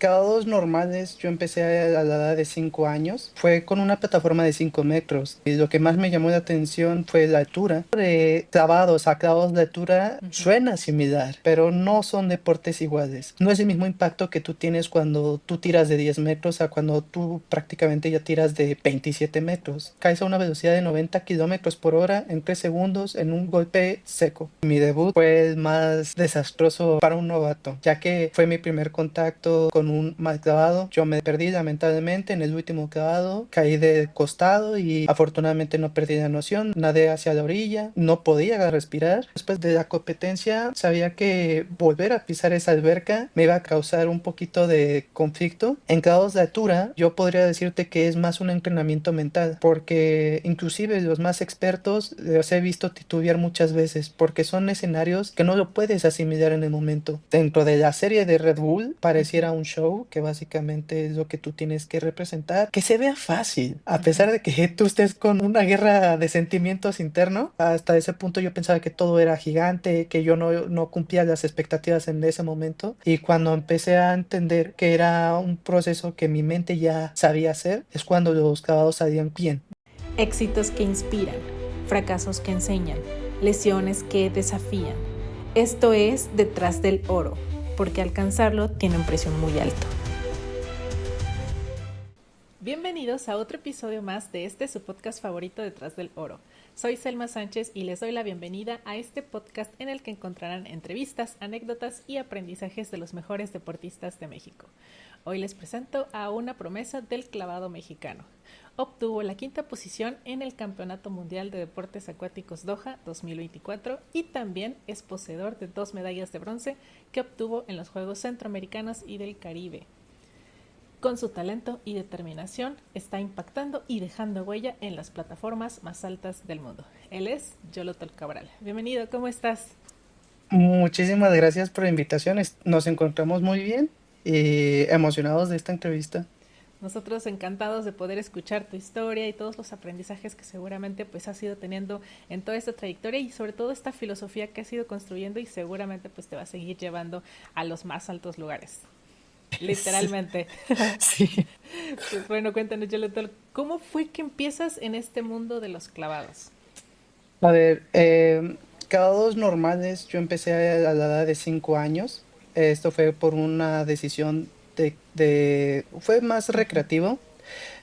clavados normales yo empecé a la edad de 5 años. Fue con una plataforma de 5 metros. Y lo que más me llamó la atención fue la altura. De clavados a clavados de altura Ujú. suena similar, pero no son deportes iguales. No es el mismo impacto que tú tienes cuando tú tiras de 10 metros a cuando tú prácticamente ya tiras de 27 metros. Caes a una velocidad de 90 kilómetros por hora en 3 segundos en un golpe seco. Mi debut fue el más desastroso para un novato, ya que fue mi primer contacto con un mal clavado. Yo me perdí lamentablemente en el último clavado, caí de costado y afortunadamente no perdí la noción, nadé hacia la orilla, no podía respirar. Después de la competencia sabía que volver a pisar esa alberca me iba a causar un poquito de conflicto. En clavados de altura yo podría decirte que es más un entrenamiento mental, porque inclusive los más expertos los he visto titubear muchas veces, porque son escenarios que no lo puedes asimilar en el momento. Dentro de la serie de Red Bull Ujú. pareciera un show que básicamente es lo que tú tienes que representar, que se vea fácil, a Ujú. pesar de que tú estés con una guerra de sentimientos interno. Hasta ese punto yo pensaba que todo era gigante, que yo no cumplía las expectativas en ese momento, y cuando empecé a entender que era un proceso que mi mente ya sabía hacer, es cuando los clavados salían bien. Éxitos que inspiran, fracasos que enseñan, lesiones que desafían. Esto es Detrás del Oro, porque alcanzarlo tiene un precio muy alto. Bienvenidos a otro episodio más de su podcast favorito, Detrás del Oro. Soy Selma Sánchez y les doy la bienvenida a este podcast en el que encontrarán entrevistas, anécdotas y aprendizajes de los mejores deportistas de México. Hoy les presento a una promesa del clavado mexicano. Obtuvo la quinta posición en el Campeonato Mundial de Deportes Acuáticos Doha 2024 y también es poseedor de 2 medallas de bronce que obtuvo en los Juegos Centroamericanos y del Caribe. Con su talento y determinación está impactando y dejando huella en las plataformas más altas del mundo. Él es Yolotl Cabral. Bienvenido, ¿cómo estás? Muchísimas gracias por la invitación. Nos encontramos muy bien y emocionados de esta entrevista. Nosotros encantados de poder escuchar tu historia y todos los aprendizajes que seguramente pues has ido teniendo en toda esta trayectoria y sobre todo esta filosofía que has ido construyendo y seguramente pues te va a seguir llevando a los más altos lugares. Literalmente. Sí. Pues bueno, cuéntanos, Yolotl, ¿cómo fue que empiezas en este mundo de los clavados? A ver, clavados normales yo empecé a la edad de 5 años. Esto fue por una decisión fue más Ujú. recreativo,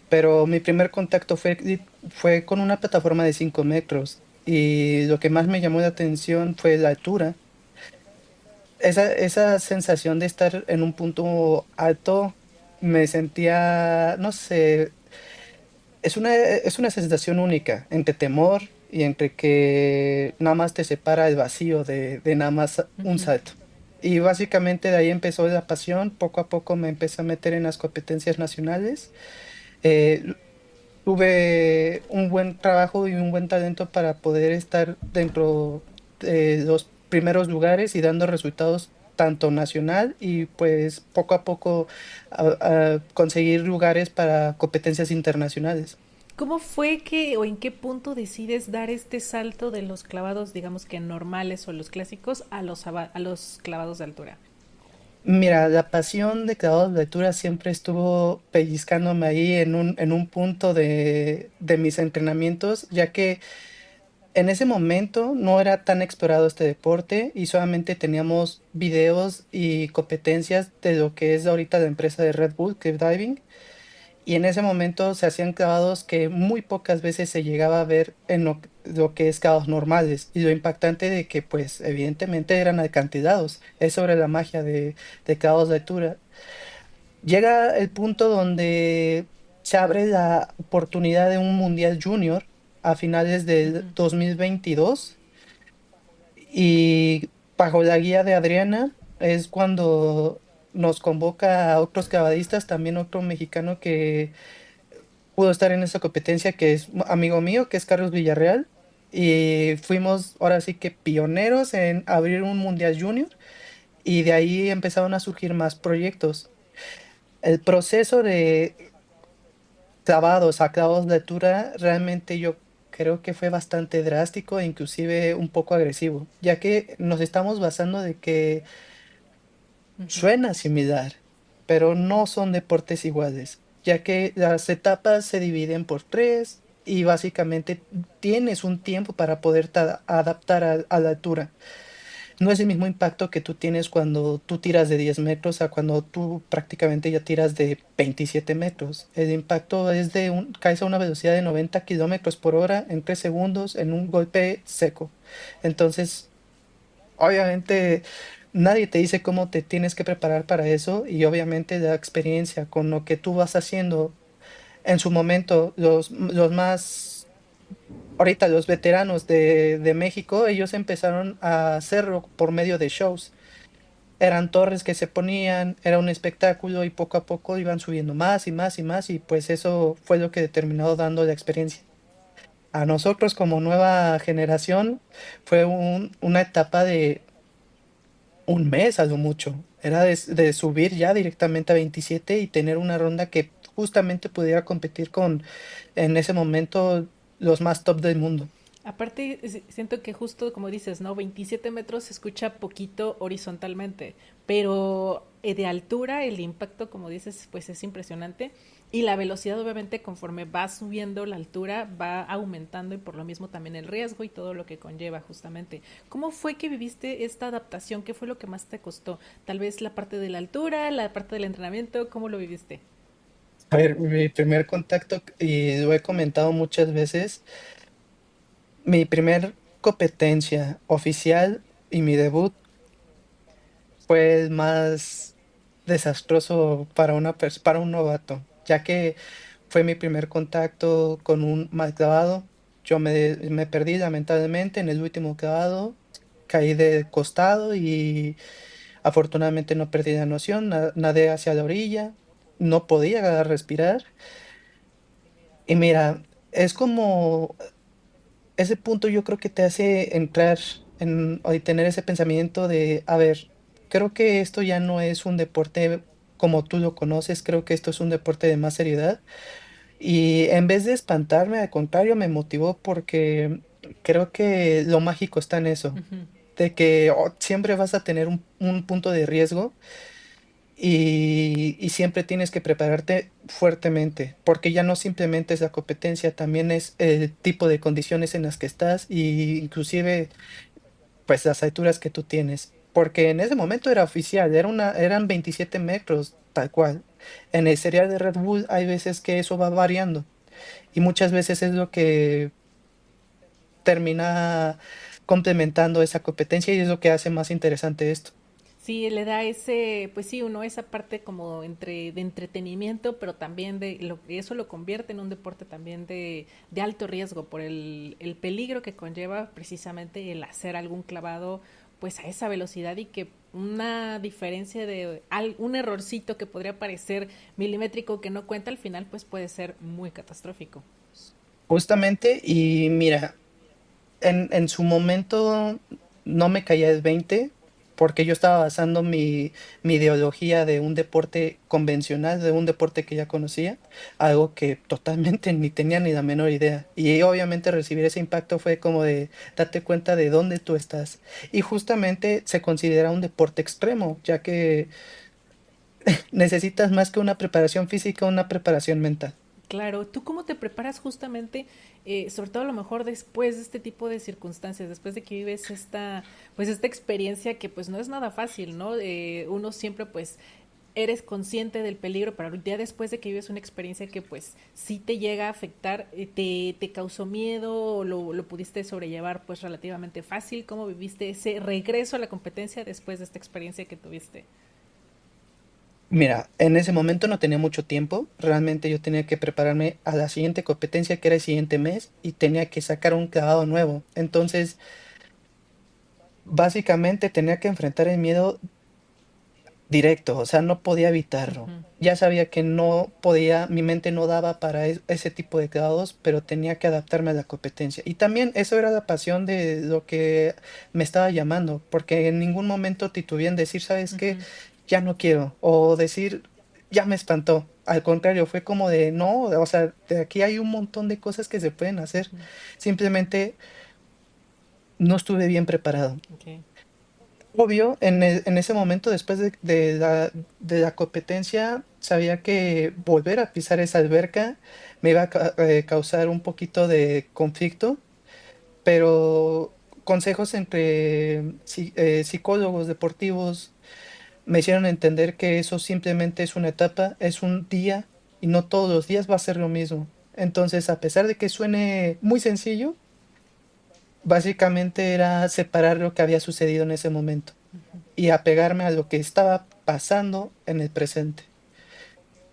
pero mi primer contacto fue con una plataforma de 5 metros. Y lo que más me llamó la atención fue la altura. Esa sensación de estar en un punto alto, me sentía, no sé, es una sensación única entre temor y entre que nada más te separa el vacío de nada más un Ujú. salto. Y básicamente de ahí empezó la pasión, poco a poco me empecé a meter en las competencias nacionales. Eh, Tuve un buen trabajo y un buen talento para poder estar dentro de los primeros lugares y dando resultados tanto nacional y pues poco a poco conseguir lugares para competencias internacionales. ¿Cómo fue que o en qué punto decides dar este salto de los clavados, digamos que normales o los clásicos, a los clavados de altura? Mira, la pasión de clavados de altura siempre estuvo pellizcándome ahí en un punto de mis entrenamientos, ya que en ese momento no era tan explorado este deporte y solamente teníamos videos y competencias de lo que es ahorita la empresa de Red Bull, Cliff Diving, y en ese momento se hacían clavados que muy pocas veces se llegaba a ver en lo que es clavados normales, y lo impactante de que pues evidentemente eran acantilados, es sobre la magia de clavados de altura. Llega el punto donde se abre la oportunidad de un Mundial Junior a finales del Ujú. 2022 y bajo la guía de Adriana es cuando nos convoca a otros clavadistas, también otro mexicano que pudo estar en esa competencia, que es amigo mío, que es Carlos Villarreal, y fuimos ahora sí que pioneros en abrir un Mundial Junior, y de ahí empezaron a surgir más proyectos. El proceso de clavados a clavos de altura realmente yo creo que fue bastante drástico e inclusive un poco agresivo, ya que nos estamos basando de que Ujú. suena similar. pero no son deportes iguales, ya que las etapas se dividen por tres y básicamente tienes un tiempo para poder adaptar a la altura. No es el mismo impacto que tú tienes cuando tú tiras de 10 metros a cuando tú prácticamente ya tiras de 27 metros. El impacto es caes a una velocidad de 90 kilómetros por hora en 3 segundos en un golpe seco. Entonces, obviamente, nadie te dice cómo te tienes que preparar para eso y obviamente la experiencia con lo que tú vas haciendo en su momento, los más ahorita los veteranos de México, ellos empezaron a hacerlo por medio de shows. Eran torres que se ponían, era un espectáculo y poco a poco iban subiendo más y más y más y pues eso fue lo que determinó dando la experiencia. A nosotros como nueva generación fue una etapa de un mes a lo mucho. Era de subir ya directamente a 27 y tener una ronda que justamente pudiera competir con en ese momento los más top del mundo. Aparte, siento que justo como dices, ¿no? 27 metros se escucha poquito horizontalmente, pero de altura el impacto, como dices, pues es impresionante. Y la velocidad, obviamente, conforme va subiendo la altura, va aumentando y por lo mismo también el riesgo y todo lo que conlleva, justamente. ¿Cómo fue que viviste esta adaptación? ¿Qué fue lo que más te costó? Tal vez la parte de la altura, la parte del entrenamiento, ¿cómo lo viviste? A ver, mi primer contacto, y lo he comentado muchas veces, mi primer competencia oficial y mi debut fue el más desastroso para para un novato, ya que fue mi primer contacto con un mal clavado. Me perdí lamentablemente en el último clavado, caí de costado y afortunadamente no perdí la noción, nadé hacia la orilla, no podía respirar. Y mira, es como ese punto yo creo que te hace entrar o tener ese pensamiento de, a ver, creo que esto ya no es un deporte como tú lo conoces, creo que esto es un deporte de más seriedad. Y en vez de espantarme, al contrario, me motivó porque creo que lo mágico está en eso, Ujú. de que siempre vas a tener un punto de riesgo y siempre tienes que prepararte fuertemente, porque ya no simplemente es la competencia, también es el tipo de condiciones en las que estás y inclusive pues las alturas que tú tienes. Porque en ese momento era oficial, eran 27 metros, tal cual. En el serial de Red Bull hay veces que eso va variando y muchas veces es lo que termina complementando esa competencia y es lo que hace más interesante esto. Sí, le da ese, pues sí, uno esa parte como de entretenimiento, pero también eso lo convierte en un deporte también de alto riesgo por el peligro que conlleva precisamente el hacer algún clavado pues a esa velocidad y que una diferencia un errorcito que podría parecer milimétrico que no cuenta al final pues puede ser muy catastrófico. Justamente, y mira, en su momento no me caía el 20 porque yo estaba basando mi ideología de un deporte convencional, de un deporte que ya conocía, algo que totalmente ni tenía ni la menor idea. Y obviamente recibir ese impacto fue como de darte cuenta de dónde tú estás. Y justamente se considera un deporte extremo, ya que necesitas más que una preparación física, una preparación mental. Claro, ¿tú cómo te preparas justamente, sobre todo a lo mejor después de este tipo de circunstancias, después de que vives pues esta experiencia que pues no es nada fácil, ¿no? Uno siempre pues eres consciente del peligro, pero ya después de que vives una experiencia que pues sí te llega a afectar, te causó miedo o lo pudiste sobrellevar pues relativamente fácil, ¿cómo viviste ese regreso a la competencia después de esta experiencia que tuviste? Mira, en ese momento no tenía mucho tiempo. Realmente yo tenía que prepararme a la siguiente competencia que era el siguiente mes y tenía que sacar un clavado nuevo. Entonces, básicamente tenía que enfrentar el miedo directo, o sea, no podía evitarlo. Ujú. Ya sabía que no podía, mi mente no daba para ese tipo de clavados, pero tenía que adaptarme a la competencia. Y también eso era la pasión de lo que me estaba llamando, porque en ningún momento titubeé en decir, ¿sabes qué? Ujú. Ya no quiero, o decir, ya me espantó. Al contrario, fue como de, no, o sea, de aquí hay un montón de cosas que se pueden hacer. Ujú. Simplemente no estuve bien preparado. Okay. Obvio, en ese momento, después de la competencia, sabía que volver a pisar esa alberca me iba a causar un poquito de conflicto, pero consejos entre psicólogos deportivos me hicieron entender que eso simplemente es una etapa, es un día y no todos los días va a ser lo mismo. Entonces, a pesar de que suene muy sencillo, básicamente era separar lo que había sucedido en ese momento y apegarme a lo que estaba pasando en el presente.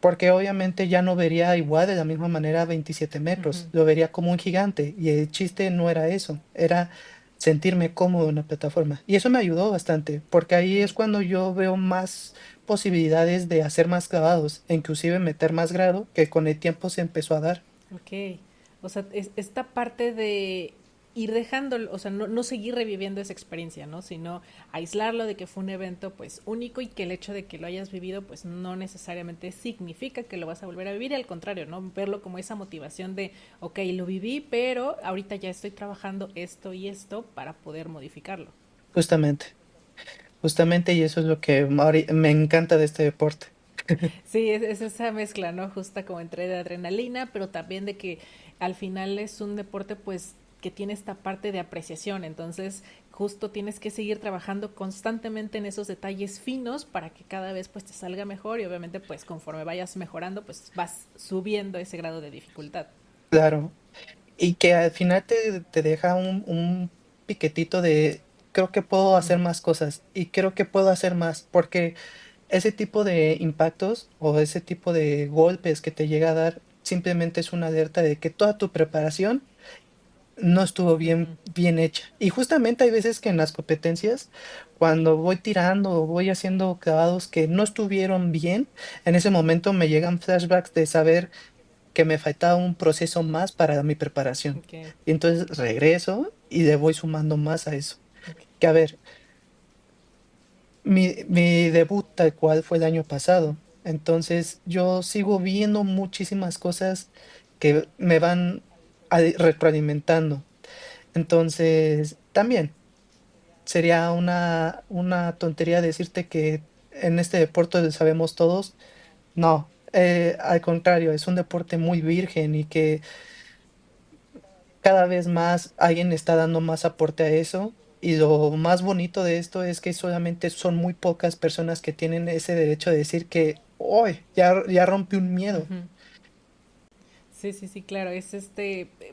Porque obviamente ya no vería igual de la misma manera 27 metros, Ujú. lo vería como un gigante y el chiste no era eso, era sentirme cómodo en la plataforma. Y eso me ayudó bastante, porque ahí es Ok. cuando yo veo más posibilidades de hacer más clavados, e inclusive meter más grado, que con el tiempo se empezó a dar. Ok. O sea, esta parte de ir dejando, o sea, no seguir reviviendo esa experiencia, ¿no? Sino aislarlo de que fue un evento pues único y que el hecho de que lo hayas vivido pues no necesariamente significa que lo vas a volver a vivir, y al contrario, ¿no? Verlo como esa motivación de, ok, lo viví, pero ahorita ya estoy trabajando esto y esto para poder modificarlo. Justamente, justamente, y eso es lo que me encanta de este deporte. Sí, es esa mezcla, ¿no? Justa como entre de adrenalina, pero también de que al final es un deporte pues que tiene esta parte de apreciación, entonces justo tienes que seguir trabajando constantemente en esos detalles finos para que cada vez pues te salga mejor, y obviamente pues conforme vayas mejorando pues vas subiendo ese grado de dificultad. Claro, y que al final te deja un piquetito de creo que puedo hacer más cosas y creo que puedo hacer más, porque ese tipo de impactos o ese tipo de golpes que te llega a dar simplemente es una alerta de que toda tu preparación no estuvo bien, bien hecha. Y justamente hay veces que en las competencias, cuando voy tirando o voy haciendo clavados que no estuvieron bien, en ese momento me llegan flashbacks de saber que me faltaba un proceso más para mi preparación. Okay, Y entonces regreso y le voy sumando más a eso. okay. Que a ver, mi debut tal cual fue el año pasado. Entonces yo sigo viendo muchísimas cosas que me van retroalimentando. Entonces, también sería una tontería decirte que en este deporte lo sabemos todos. No, al contrario, es un deporte muy virgen y que cada vez más alguien está dando más aporte a eso. Y lo más bonito de esto es que solamente son muy pocas personas que tienen ese derecho de decir que hoy ya rompe un miedo. Ujú. Sí, sí, sí, claro, es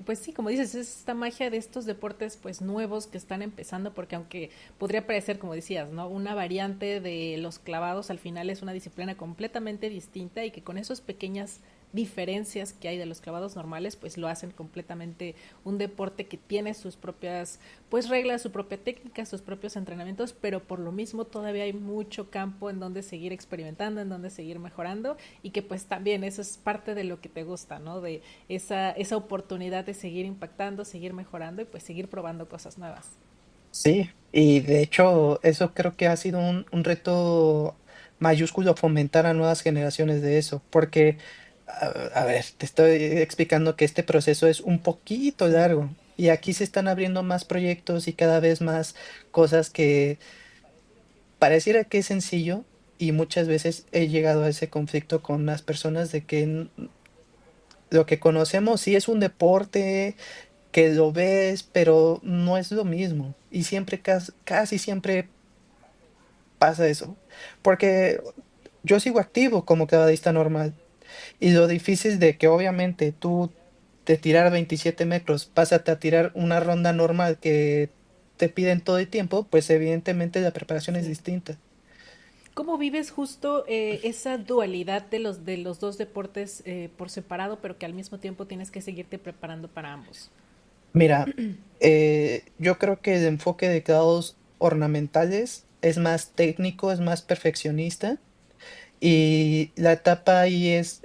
pues sí, como dices, es esta magia de estos deportes pues nuevos que están empezando, porque aunque podría parecer, como decías, ¿no? Una variante de los clavados, al final es una disciplina completamente distinta, y que con esas pequeñas diferencias que hay de los clavados normales, pues lo hacen completamente un deporte que tiene sus propias pues reglas, su propia técnica, sus propios entrenamientos, pero por lo mismo todavía hay mucho campo en donde seguir experimentando, en donde seguir mejorando, y que pues también eso es parte de lo que te gusta, ¿no? De esa oportunidad de seguir impactando, seguir mejorando y pues seguir probando cosas nuevas. Sí, y de hecho eso creo que ha sido un reto mayúsculo fomentar a nuevas generaciones de eso, porque, a ver, te estoy explicando que este proceso es un poquito Sí. largo y aquí se están abriendo más proyectos y cada vez más cosas que pareciera que es sencillo y muchas veces he llegado a ese conflicto con las personas de que lo que conocemos sí es un deporte que lo ves, pero no es lo mismo. Y siempre, casi siempre pasa eso. Porque yo sigo activo como clavadista normal. Y lo difícil de que obviamente tú de tirar 27 metros, pásate a tirar una ronda normal que te piden todo el tiempo, pues evidentemente la preparación es Sí. distinta. ¿Cómo vives justo esa dualidad de los dos deportes por separado, pero que al mismo tiempo tienes que seguirte preparando para ambos? Mira, yo creo que el enfoque de clavados ornamentales es más técnico, es más perfeccionista. Y la etapa ahí es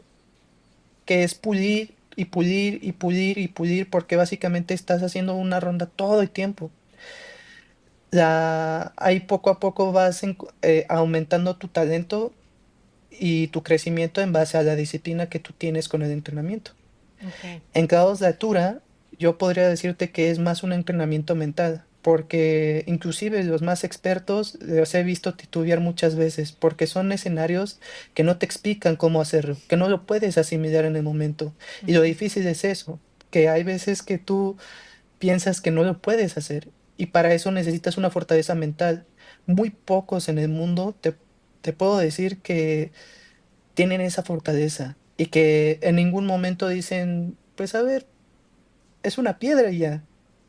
que es pulir y pulir y pulir y pulir porque básicamente estás haciendo una ronda todo el tiempo. Ahí poco a poco vas aumentando tu talento y tu crecimiento en base a la disciplina que tú tienes con el entrenamiento. Ok. En grados de altura, yo podría decirte que es más un entrenamiento mental. porque inclusive los más expertos los he visto titubear muchas veces, porque son escenarios que no te explican cómo hacerlo, que no lo puedes asimilar en el momento. Y lo Ujú. difícil es eso, que hay veces que tú piensas que no lo puedes hacer, y para eso necesitas una fortaleza mental. Muy pocos en el mundo te puedo decir que tienen esa fortaleza y que en ningún momento dicen, pues a ver, es una piedra y ya.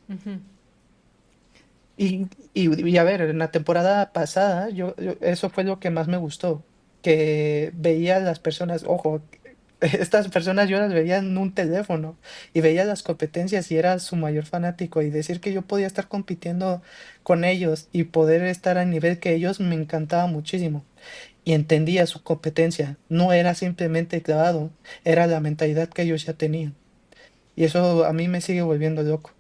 Ujú. Y a ver, en la temporada pasada, eso fue lo que más me gustó, que veía a las personas, ojo, estas personas yo las veía en un teléfono y veía las competencias y era su mayor fanático y decir que yo podía estar compitiendo con ellos y poder estar al nivel que ellos me encantaba muchísimo y entendía su competencia, no era simplemente el clavado, era la mentalidad que ellos ya tenían y eso a mí me sigue volviendo loco.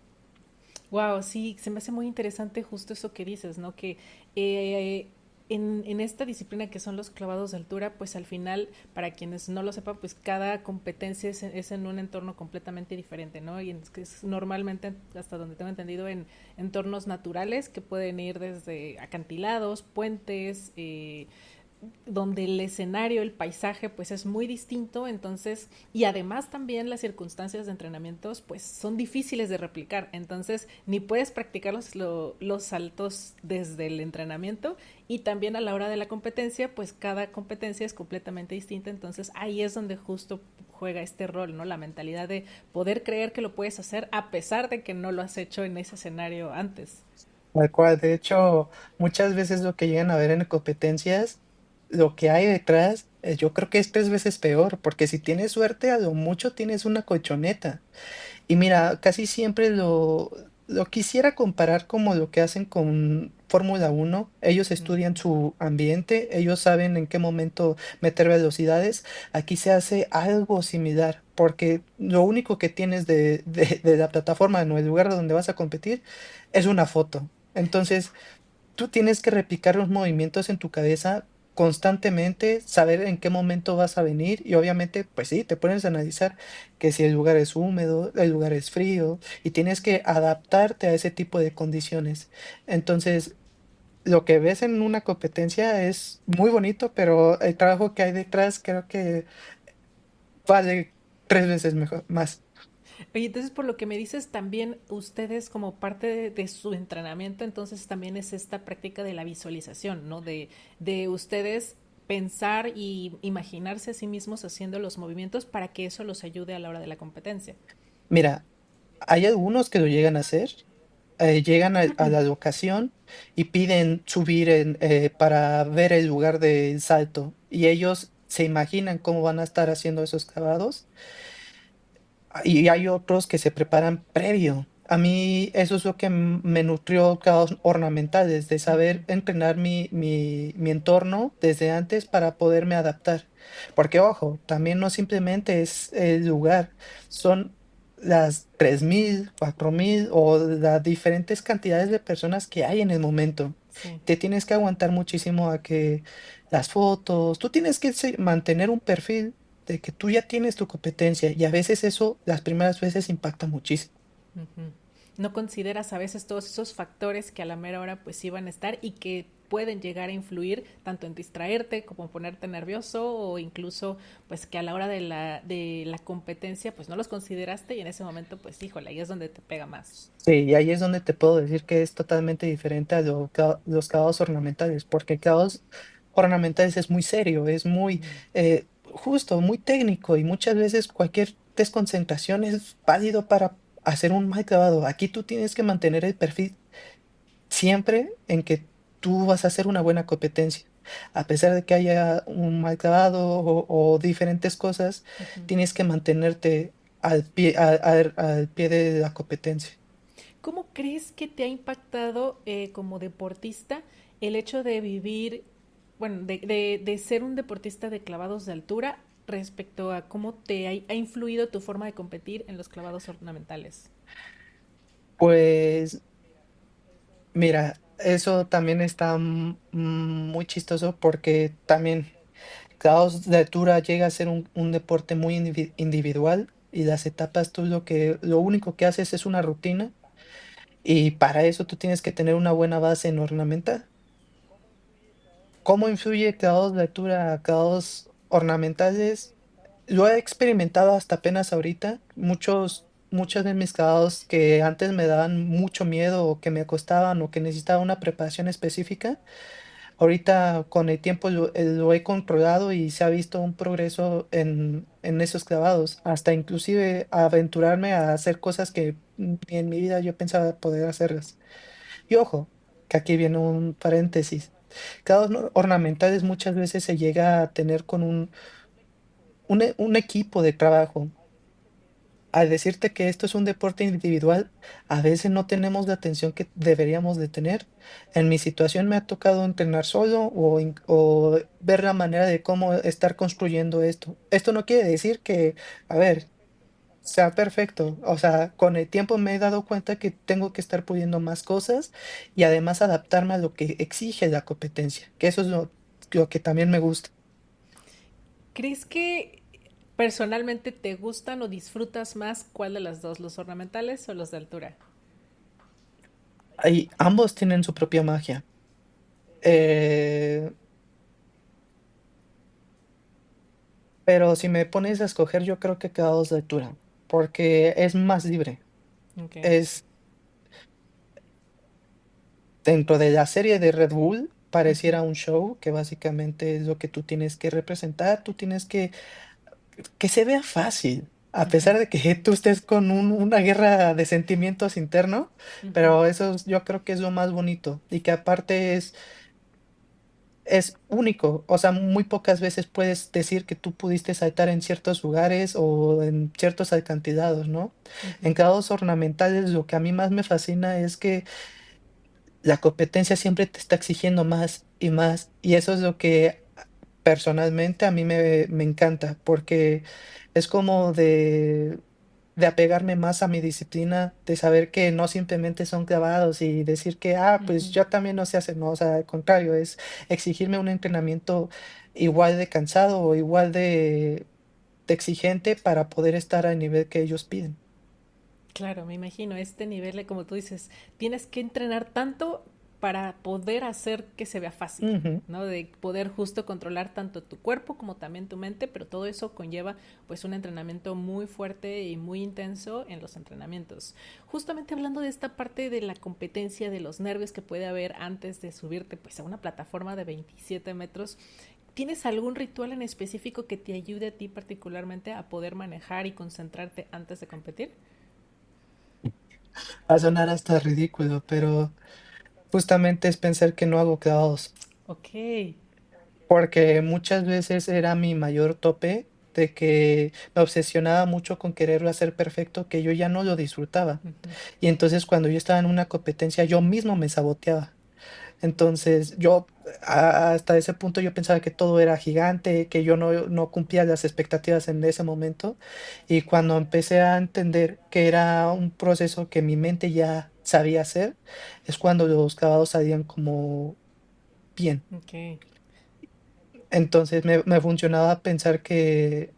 Wow, sí, se me hace muy interesante justo eso que dices, ¿no? Que eh, en esta disciplina que son los clavados de altura, pues al final, para quienes no lo sepan, pues cada competencia es en un entorno completamente diferente, ¿no? Y que es normalmente, hasta donde tengo entendido, en entornos naturales que pueden ir desde acantilados, puentes, donde el escenario, el paisaje, pues es muy distinto, entonces, y además también las circunstancias de entrenamientos, pues son difíciles de replicar, entonces ni puedes practicar los saltos desde el entrenamiento y también a la hora de la competencia, pues cada competencia es completamente distinta, entonces ahí es donde justo juega este rol, ¿no? La mentalidad de poder creer que lo puedes hacer a pesar de que no lo has hecho en ese escenario antes. Tal cual, de hecho, muchas veces lo que llegan a ver en competencias, lo que hay detrás, yo creo que es 3 veces peor, porque si tienes suerte, a lo mucho tienes una colchoneta. Y mira, casi siempre lo quisiera comparar como lo que hacen con Fórmula 1. Ellos Uh -huh. estudian su ambiente, ellos saben en qué momento meter velocidades. Aquí se hace algo similar, porque lo único que tienes de la plataforma, no el lugar donde vas a competir, es una foto. Entonces, tú tienes que replicar los movimientos en tu cabeza constantemente, saber en qué momento vas a venir y obviamente, pues sí, te pones a analizar que si el lugar es húmedo, el lugar es frío y tienes que adaptarte a ese tipo de condiciones. Entonces, lo que ves en una competencia es muy bonito, pero el trabajo que hay detrás creo que vale 3 veces mejor, más. Oye, entonces por lo que me dices, también ustedes como parte de su entrenamiento, entonces también es esta práctica de la visualización, ¿no? De ustedes pensar y imaginarse a sí mismos haciendo los movimientos para que eso los ayude a la hora de la competencia. Mira, hay algunos que lo llegan a hacer, llegan a la locación y piden subir para ver el lugar del salto y ellos se imaginan cómo van a estar haciendo esos clavados. Y hay otros que se preparan previo. A mí eso es lo que me nutrió clavados ornamentales, de Uh saber -huh. entrenar mi entorno desde antes para poderme adaptar. Porque ojo, también no simplemente es el lugar, son las 3.000 4.000 o las diferentes cantidades de personas que hay en el momento. Sí. Te tienes que aguantar muchísimo a que las fotos, tú tienes que mantener un perfil de que tú ya tienes tu competencia y a veces eso las primeras veces impacta muchísimo. Ujú. No consideras a veces todos esos factores que a la mera hora pues iban a estar y que pueden llegar a influir tanto en distraerte como ponerte nervioso o incluso pues que a la hora de la competencia pues no los consideraste y en ese momento pues híjole, ahí es donde te pega más. Sí, y ahí es donde te puedo decir que es totalmente diferente a los clavados ornamentales, porque clavados ornamentales es muy serio, es muy justo, muy técnico y muchas veces cualquier desconcentración es válido para hacer un mal clavado. Aquí tú tienes que mantener el perfil siempre en que tú vas a hacer una buena competencia. A pesar de que haya un mal clavado o diferentes cosas, Ujú. tienes que mantenerte al pie, al pie de la competencia. ¿Cómo crees que te ha impactado como deportista el hecho de vivir, bueno, de ser un deportista de clavados de altura respecto a cómo te ha influido tu forma de competir en los clavados ornamentales? Pues mira, eso también está muy chistoso porque también clavados de altura llega a ser un deporte muy individual y las etapas tú lo único que haces es una rutina Y para eso tú tienes que tener una buena base en ornamental. ¿Cómo influye clavados de altura a clavados ornamentales? Lo he experimentado hasta apenas ahorita. Muchos de mis clavados que antes me daban mucho miedo o que me costaban o que necesitaba una preparación específica, ahorita con el tiempo lo he controlado y se ha visto un progreso en esos clavados, hasta inclusive aventurarme a hacer cosas que ni en mi vida yo pensaba poder hacerlas. Y ojo, que aquí viene un paréntesis. Clavados ornamentales muchas veces se llega a tener con un equipo de trabajo. Al decirte que esto es un deporte individual, a veces no tenemos la atención que deberíamos de tener. En mi situación me ha tocado entrenar solo o ver la manera de cómo estar construyendo esto. Esto no quiere decir que, a ver, sea perfecto. O sea, con el tiempo me he dado cuenta que tengo que estar pudiendo más cosas y además adaptarme a lo que exige la competencia, que eso es lo que también me gusta. ¿Crees que personalmente te gustan o disfrutas más cuál de las dos, los ornamentales o los de altura? Ambos tienen su propia magia. Eh, Pero si me pones a escoger, yo creo que quedados de altura, porque es más libre. Ok. Es dentro de la serie de Red Bull, Ujú, pareciera un show, que básicamente es lo que tú tienes que representar, tú tienes que se vea fácil, a ujú, pesar de que tú estés con una guerra de sentimientos interno, ujú. pero yo creo que es lo más bonito y que aparte es único, o sea, muy pocas veces puedes decir que tú pudiste saltar en ciertos lugares o en ciertos alcantilados, ¿no? En Ujú. clavados ornamentales lo que a mí más me fascina es que la competencia siempre te está exigiendo más y eso es lo que personalmente a mí me encanta, porque es como de apegarme más a mi disciplina, de saber que no simplemente son clavados y decir que, pues Ujú. yo también no sé hacer, no, o sea, al contrario, es exigirme un entrenamiento igual de cansado o igual de exigente para poder estar al nivel que ellos piden. Claro, me imagino, este nivel, como tú dices, tienes que entrenar tanto para poder hacer que se vea fácil, Ujú. ¿no? De poder justo controlar tanto tu cuerpo como también tu mente, pero todo eso conlleva pues un entrenamiento muy fuerte y muy intenso en los entrenamientos. Justamente hablando de esta parte de la competencia, de los nervios que puede haber antes de subirte pues a una plataforma de 27 metros, ¿tienes algún ritual en específico que te ayude a ti particularmente a poder manejar y concentrarte antes de competir? Va a sonar hasta ridículo, pero justamente es pensar que no hago clavados. Ok. Porque muchas veces era mi mayor tope de que me obsesionaba mucho con quererlo hacer perfecto, que yo ya no lo disfrutaba. Ujú. Y entonces cuando yo estaba en una competencia, yo mismo me saboteaba. Entonces yo hasta ese punto yo pensaba que todo era gigante, que yo no cumplía las expectativas en ese momento. Y cuando empecé a entender que era un proceso que mi mente ya sabía hacer, es cuando los clavados salían como bien. Ok. Entonces me funcionaba pensar que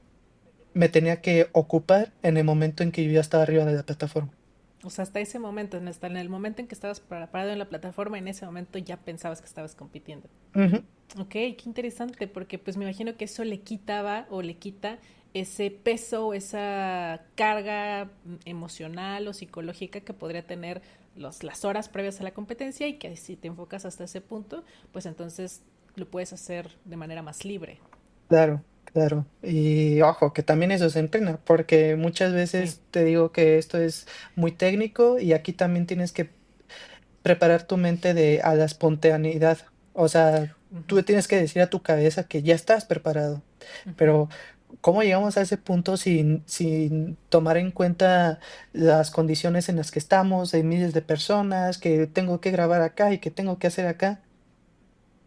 me tenía que ocupar en el momento en que yo ya estaba arriba de la plataforma. O sea, hasta ese momento, hasta en el momento en que estabas parado en la plataforma, en ese momento ya pensabas que estabas compitiendo. Ujú. Ok, qué interesante, porque pues me imagino que eso le quitaba o le quita ese peso, esa carga emocional o psicológica que podría tener las horas previas a la competencia y que si te enfocas hasta ese punto, pues entonces lo puedes hacer de manera más libre. Claro, claro. Y ojo, que también eso se entrena, porque muchas Sí. veces te digo que esto es muy técnico y aquí también tienes que preparar tu mente a la espontaneidad. O sea, Ujú, tú tienes que decir a tu cabeza que ya estás preparado. ujú. Pero, ¿cómo llegamos a ese punto sin tomar en cuenta las condiciones en las que estamos? Hay miles de personas que tengo que grabar acá y que tengo que hacer acá.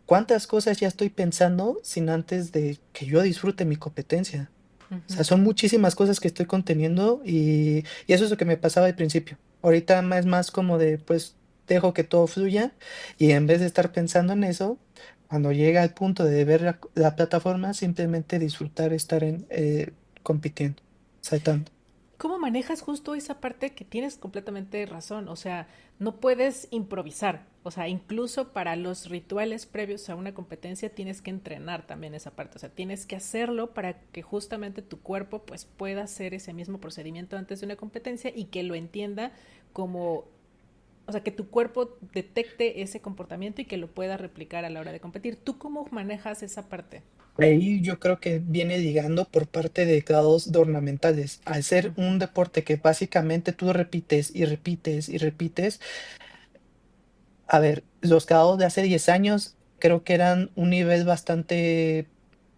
¿Cuántas cosas ya estoy pensando sin antes de que yo disfrute mi competencia? O sea, Ujú. son muchísimas cosas que estoy conteniendo y eso es lo que me pasaba al principio. Ahorita es más como de, pues, dejo que todo fluya y en vez de estar pensando en eso, cuando llega al punto de ver la plataforma, simplemente disfrutar estar compitiendo, saltando. ¿Cómo manejas justo esa parte que tienes completamente razón? O sea, no puedes improvisar. O sea, incluso para los rituales previos a una competencia tienes que entrenar también esa parte. O sea, tienes que hacerlo para que justamente tu cuerpo pues pueda hacer ese mismo procedimiento antes de una competencia y que lo entienda como, o sea, que tu cuerpo detecte ese comportamiento y que lo pueda replicar a la hora de competir. ¿Tú cómo manejas esa parte? Ahí yo creo que viene ligando por parte de grados de ornamentales. Al ser un Ujú. deporte que básicamente tú repites y repites y repites, a ver, los grados de hace 10 años creo que eran un nivel bastante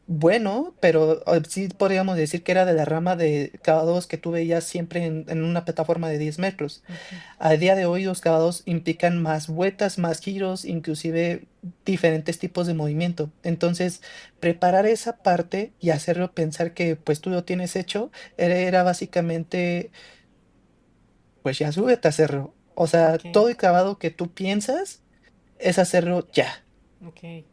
bueno, pero sí podríamos decir que era de la rama de clavados que tú veías siempre en una plataforma de 10 metros. Ujú. A día de hoy los clavados implican más vueltas, más giros, inclusive diferentes tipos de movimiento. Entonces, preparar esa parte y hacerlo pensar que pues tú lo tienes hecho, era básicamente, pues ya súbete a hacerlo. O sea, Ok, todo el clavado que tú piensas es hacerlo ya. ok.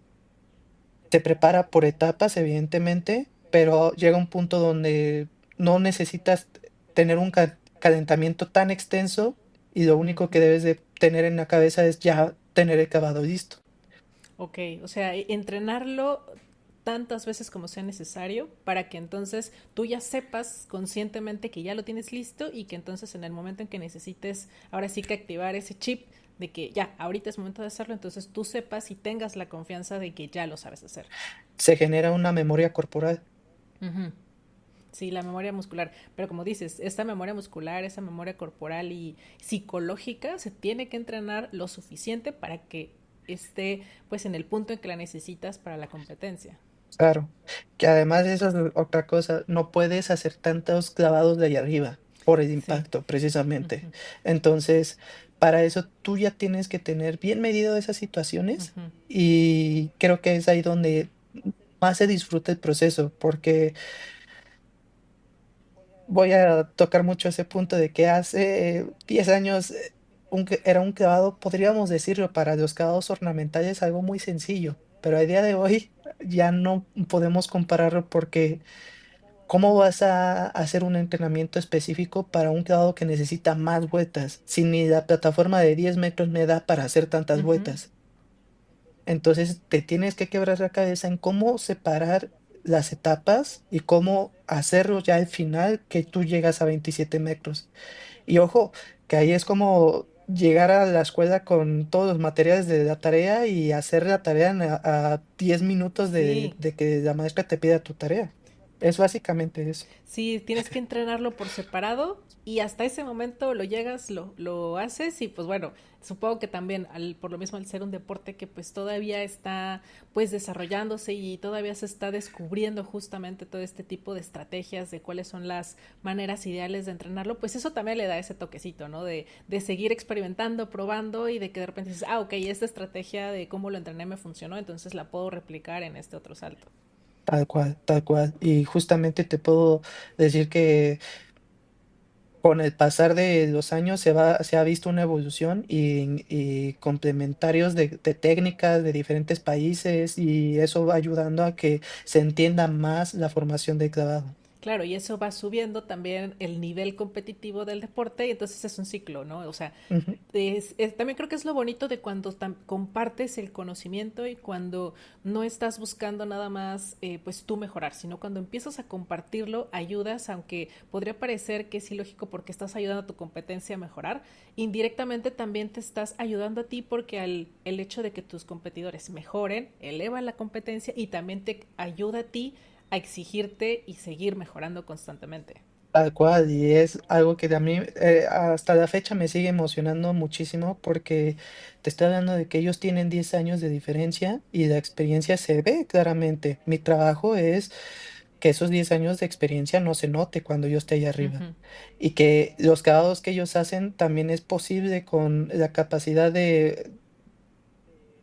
Te prepara por etapas, evidentemente, pero llega un punto donde no necesitas tener un calentamiento tan extenso y lo único que Ujú. debes de tener en la cabeza es ya tener el cavado listo. Ok, o sea, entrenarlo tantas veces como sea necesario para que entonces tú ya sepas conscientemente que ya lo tienes listo y que entonces en el momento en que necesites ahora sí que activar ese chip de que ya, ahorita es momento de hacerlo, entonces tú sepas y tengas la confianza de que ya lo sabes hacer. Se genera una memoria corporal. Ujú. Sí, la memoria muscular. Pero como dices, esta memoria muscular, esa memoria corporal y psicológica se tiene que entrenar lo suficiente para que esté pues en el punto en que la necesitas para la competencia. Claro, que además eso es otra cosa, no puedes hacer tantos clavados de allá arriba por el Sí. impacto, precisamente. Ujú. Entonces, para eso tú ya tienes que tener bien medido esas situaciones Ujú. y creo que es ahí donde más se disfruta el proceso, porque voy a tocar mucho ese punto de que hace 10 años era un clavado, podríamos decirlo, para los clavados ornamentales algo muy sencillo, pero a día de hoy ya no podemos compararlo porque ¿cómo vas a hacer un entrenamiento específico para un clavado que necesita más vueltas? Si ni la plataforma de 10 metros me da para hacer tantas Ujú. vueltas. Entonces te tienes que quebrar la cabeza en cómo separar las etapas y cómo hacerlo ya al final que tú llegas a 27 metros. Y ojo, que ahí es como llegar a la escuela con todos los materiales de la tarea y hacer la tarea a 10 minutos Sí, de que la maestra te pida tu tarea. Es básicamente eso. sí, tienes que entrenarlo por separado y hasta ese momento lo llegas, lo haces y pues bueno, supongo que también por lo mismo al ser un deporte que pues todavía está pues desarrollándose y todavía se está descubriendo justamente todo este tipo de estrategias de cuáles son las maneras ideales de entrenarlo, pues eso también le da ese toquecito, ¿no? De seguir experimentando, probando y de que de repente dices, ah, ok, esta estrategia de cómo lo entrené me funcionó, entonces la puedo replicar en este otro salto. Tal cual, tal cual. Y justamente te puedo decir que con el pasar de los años se ha visto una evolución y complementarios de técnicas de diferentes países y eso va ayudando a que se entienda más la formación del clavado. Claro, y eso va subiendo también el nivel competitivo del deporte y entonces es un ciclo, ¿no? O sea, Ujú. también creo que es lo bonito de cuando compartes el conocimiento y cuando no estás buscando nada más pues tú mejorar, sino cuando empiezas a compartirlo, ayudas, aunque podría parecer que es ilógico porque estás ayudando a tu competencia a mejorar, indirectamente también te estás ayudando a ti porque el hecho de que tus competidores mejoren, eleva la competencia y también te ayuda a ti a exigirte y seguir mejorando constantemente. Tal cual, y es algo que a mí hasta la fecha me sigue emocionando muchísimo porque te estoy hablando de que ellos tienen 10 años de diferencia y la experiencia se ve claramente. Mi trabajo es que esos 10 años de experiencia no se note cuando yo esté allá arriba Ujú. y que los clavados que ellos hacen también es posible con la capacidad de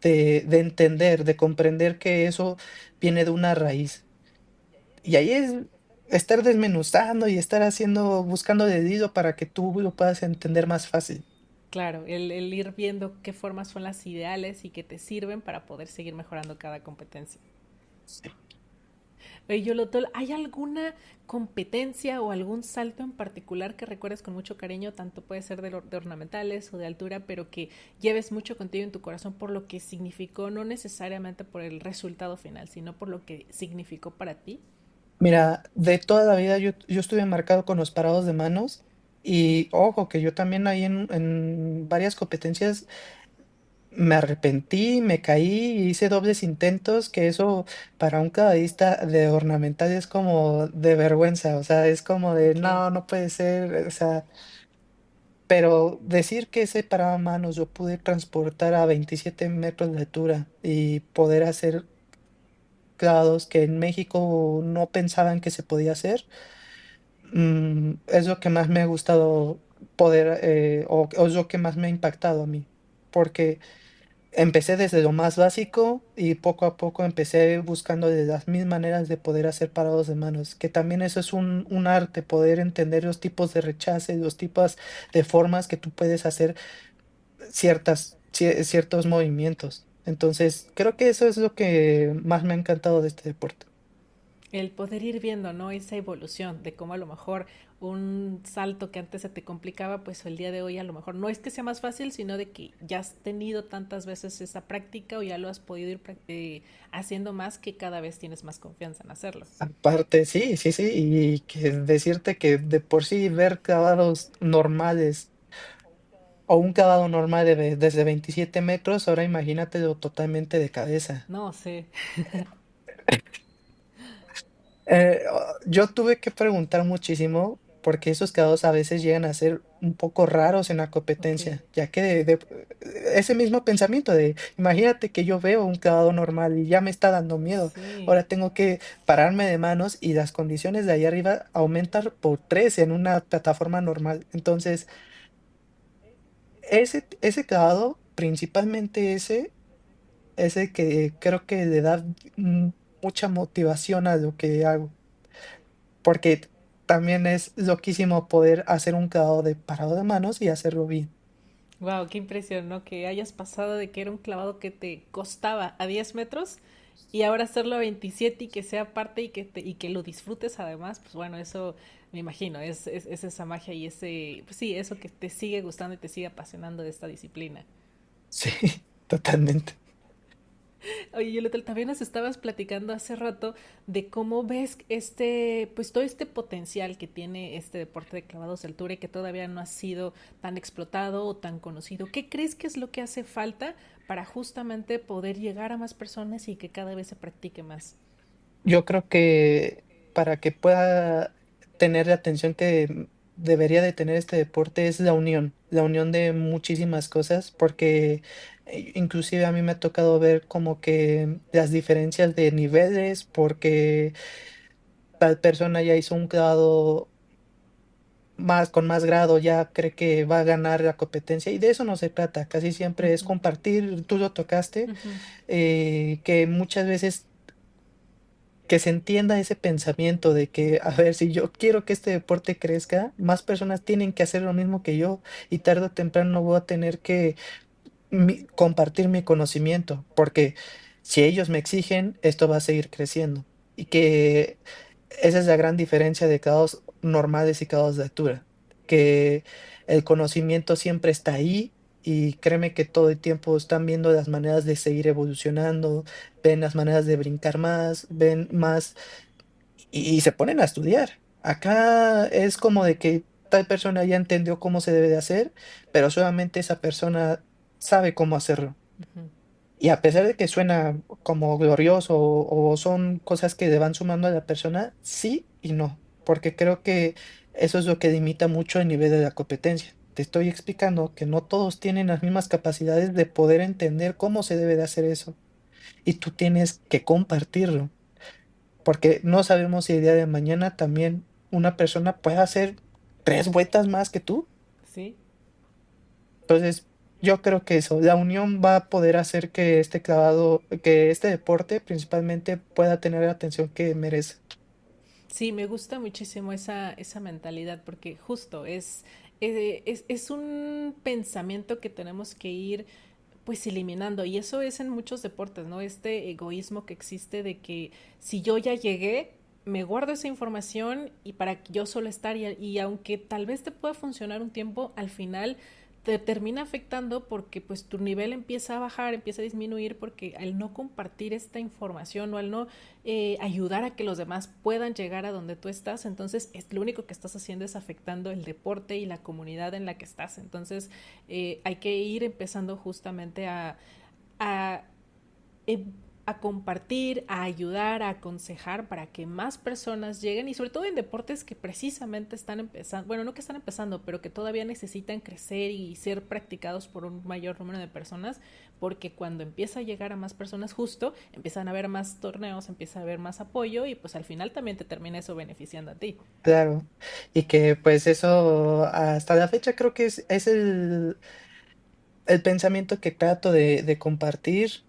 entender, de comprender que eso viene de una raíz. Y ahí es estar desmenuzando y estar haciendo, buscando el hilo para que tú lo puedas entender más fácil. Claro, el ir viendo qué formas son las ideales y que te sirven para poder seguir mejorando cada competencia. Sí. Oye, Yolotol, ¿hay alguna competencia o algún salto en particular que recuerdes con mucho cariño? Tanto puede ser de ornamentales o de altura, pero que lleves mucho contigo en tu corazón por lo que significó, no necesariamente por el resultado final, sino por lo que significó para ti. Mira, de toda la vida yo estuve marcado con los parados de manos y ojo, que yo también ahí en varias competencias me arrepentí, me caí, hice dobles intentos, que eso para un clavadista de ornamental es como de vergüenza, o sea, es como de Ok. no, no puede ser, o sea, pero decir que ese manos yo pude transportar a 27 metros de altura y poder hacer clavados que en México no pensaban que se podía hacer, es lo que más me ha gustado poder, o es lo que más me ha impactado a mí, porque empecé desde lo más básico y poco a poco empecé buscando de las mil maneras de poder hacer parados de manos, que también eso es un arte, poder entender los tipos de rechace, los tipos de formas que tú puedes hacer ciertos movimientos. Entonces, creo que eso es lo que más me ha encantado de este deporte. El poder ir viendo, ¿no? Esa evolución de cómo a lo mejor un salto que antes se te complicaba, pues el día de hoy a lo mejor no es que sea más fácil, sino de que ya has tenido tantas veces esa práctica o ya lo has podido ir haciendo más que cada vez tienes más confianza en hacerlo. Aparte, sí, sí, sí, y que decirte que de por sí ver clavados normales o un clavado normal desde 27 metros, ahora imagínatelo totalmente de cabeza. No sé. Yo tuve que preguntar muchísimo porque esos clavados a veces llegan a ser un poco raros en la Ok. competencia, ya que ese mismo pensamiento de, imagínate que yo veo un clavado normal y ya me está dando miedo, Sí. ahora tengo que pararme de manos y las condiciones de ahí arriba aumentan por 3 en una plataforma normal. Entonces, ese clavado, principalmente ese que creo que le da mm, mucha motivación a lo que hago. Porque también es loquísimo poder hacer un clavado de parado de manos y hacerlo bien. Wow, qué impresión, ¿no? Que hayas pasado de que era un clavado que te costaba a 10 metros y ahora hacerlo a 27 y que sea parte y que lo disfrutes además, pues bueno, eso me imagino, es esa magia y ese, pues sí, eso que te sigue gustando y te sigue apasionando de esta disciplina. Sí, totalmente. Oye, Yolanda, también nos estabas platicando hace rato de cómo ves pues todo este potencial que tiene este deporte de clavados de altura y que todavía no ha sido tan explotado o tan conocido. ¿Qué crees que es lo que hace falta para justamente poder llegar a más personas y que cada vez se practique más? Yo creo que para que pueda tener la atención que debería de tener este deporte es la unión de muchísimas cosas, porque inclusive a mí me ha tocado ver como que las diferencias de niveles, porque tal persona ya hizo un grado más con más grado, ya cree que va a ganar la competencia y de eso no se trata, casi siempre es Ujú, compartir, tú lo tocaste, ujú. que muchas veces que se entienda ese pensamiento de que, a ver, si yo quiero que este deporte crezca, más personas tienen que hacer lo mismo que yo y tarde o temprano voy a tener que compartir mi conocimiento, porque si ellos me exigen, esto va a seguir creciendo. Y que esa es la gran diferencia de caos normales y caos de altura, que el conocimiento siempre está ahí y créeme que todo el tiempo están viendo las maneras de seguir evolucionando, ven las maneras de brincar más, ven más y se ponen a estudiar. Acá es como de que tal persona ya entendió cómo se debe de hacer, pero solamente esa persona sabe cómo hacerlo. Y a pesar de que suena como glorioso o son cosas que le van sumando a la persona, sí y no, porque creo que eso es lo que limita mucho el nivel de la competencia. Te estoy explicando que no todos tienen las mismas capacidades de poder entender cómo se debe de hacer eso. Y tú tienes que compartirlo, porque no sabemos si el día de mañana también una persona puede hacer 3 vueltas más que tú. Sí. Entonces, yo creo que eso, la unión va a poder hacer que este clavado, que este deporte principalmente pueda tener la atención que merece. Sí, me gusta muchísimo esa mentalidad porque justo es un pensamiento que tenemos que ir pues eliminando. Y eso es en muchos deportes, ¿no? Este egoísmo que existe de que si yo ya llegué, me guardo esa información y para yo solo estar y aunque tal vez te pueda funcionar un tiempo, al final te termina afectando porque pues tu nivel empieza a bajar, empieza a disminuir porque al no compartir esta información o al no ayudar a que los demás puedan llegar a donde tú estás, entonces lo único que estás haciendo es afectando el deporte y la comunidad en la que estás. Entonces hay que ir empezando justamente a eh, a compartir, a ayudar, a aconsejar para que más personas lleguen y sobre todo en deportes que precisamente están empezando, bueno, no que están empezando, pero que todavía necesitan crecer y ser practicados por un mayor número de personas, porque cuando empieza a llegar a más personas justo, empiezan a haber más torneos, empieza a haber más apoyo y pues al final también te termina eso beneficiando a ti. Claro, y que pues eso hasta la fecha creo que es el pensamiento que trato de compartir.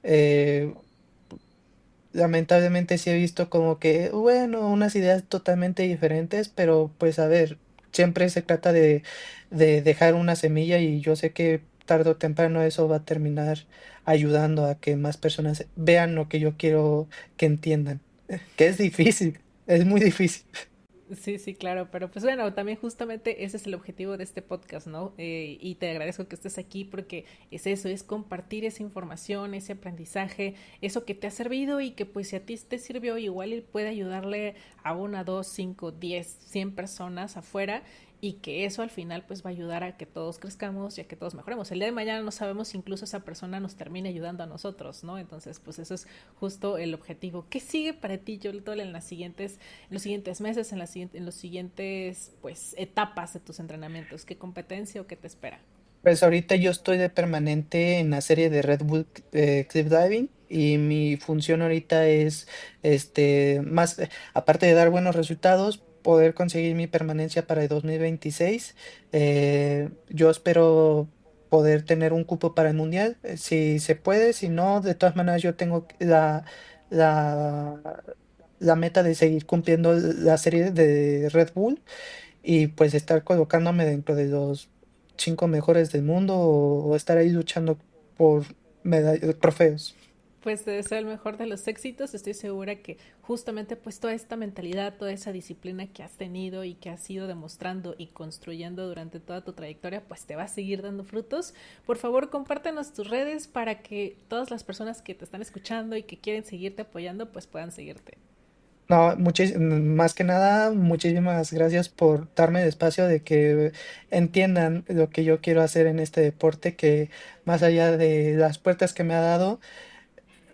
Lamentablemente sí he visto como que, bueno, unas ideas totalmente diferentes, pero pues a ver, siempre se trata de dejar una semilla y yo sé que tarde o temprano eso va a terminar ayudando a que más personas vean lo que yo quiero que entiendan, que es difícil, es muy difícil. Sí, sí, claro, pero pues bueno, también justamente ese es el objetivo de este podcast, ¿no? Y te agradezco que estés aquí porque es eso, es compartir esa información, ese aprendizaje, eso que te ha servido y que pues si a ti te sirvió igual y puede ayudarle a una, dos, cinco, 10, 100 personas afuera y que eso al final pues va a ayudar a que todos crezcamos y a que todos mejoremos. El día de mañana no sabemos si incluso esa persona nos termine ayudando a nosotros, ¿no? Entonces pues eso es justo el objetivo. ¿Qué sigue para ti, Yoltol, en los siguientes meses, en los siguientes pues etapas de tus entrenamientos? ¿Qué competencia o qué te espera? Pues ahorita yo estoy de permanente en la serie de Red Bull Cliff Diving y mi función ahorita es, más, aparte de dar buenos resultados, poder conseguir mi permanencia para el 2026. Yo espero poder tener un cupo para el mundial, si se puede, si no, de todas maneras yo tengo la, la meta de seguir cumpliendo la serie de Red Bull y pues estar colocándome dentro de los 5 mejores del mundo o estar ahí luchando por trofeos. Pues te deseo el mejor de los éxitos. Estoy segura que justamente pues toda esta mentalidad, toda esa disciplina que has tenido y que has ido demostrando y construyendo durante toda tu trayectoria, pues te va a seguir dando frutos. Por favor, compártenos tus redes para que todas las personas que te están escuchando y que quieren seguirte apoyando, pues puedan seguirte. No, más que nada, muchísimas gracias por darme el espacio de que entiendan lo que yo quiero hacer en este deporte, que más allá de las puertas que me ha dado,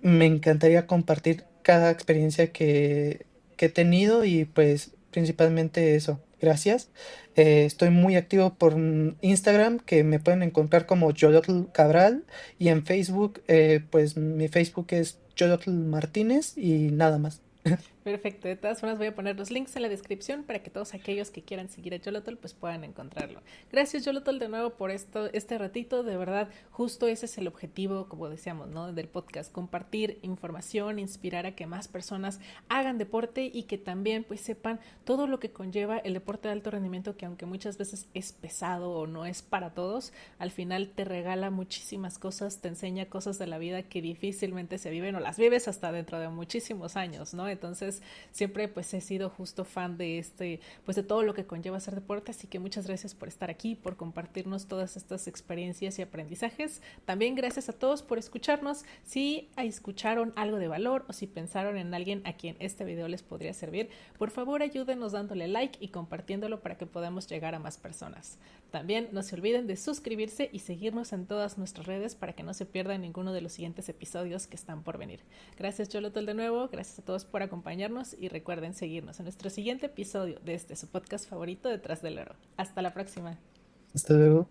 me encantaría compartir cada experiencia que he tenido y pues principalmente eso. Gracias. Estoy muy activo por Instagram, que me pueden encontrar como Yolotl Cabral, y en Facebook, pues mi Facebook es Yolotl Martínez y nada más. Perfecto, de todas formas voy a poner los links en la descripción para que todos aquellos que quieran seguir a Yolotl pues puedan encontrarlo. Gracias Yolotl de nuevo por este ratito, de verdad, justo ese es el objetivo, como decíamos, ¿no? Del podcast, compartir información, inspirar a que más personas hagan deporte y que también pues sepan todo lo que conlleva el deporte de alto rendimiento, que aunque muchas veces es pesado o no es para todos, al final te regala muchísimas cosas, te enseña cosas de la vida que difícilmente se viven o las vives hasta dentro de muchísimos años, ¿no? Entonces siempre pues he sido justo fan de pues de todo lo que conlleva hacer deporte, así que muchas gracias por estar aquí, por compartirnos todas estas experiencias y aprendizajes. También gracias a todos por escucharnos. Si escucharon algo de valor o si pensaron en alguien a quien este video les podría servir, por favor ayúdenos dándole like y compartiéndolo para que podamos llegar a más personas. También no se olviden de suscribirse y seguirnos en todas nuestras redes para que no se pierdan ninguno de los siguientes episodios que están por venir. Gracias Yolotl de nuevo, gracias a todos por acompañarnos y recuerden seguirnos en nuestro siguiente episodio de su podcast favorito, Detrás del Oro. Hasta la próxima. Hasta luego.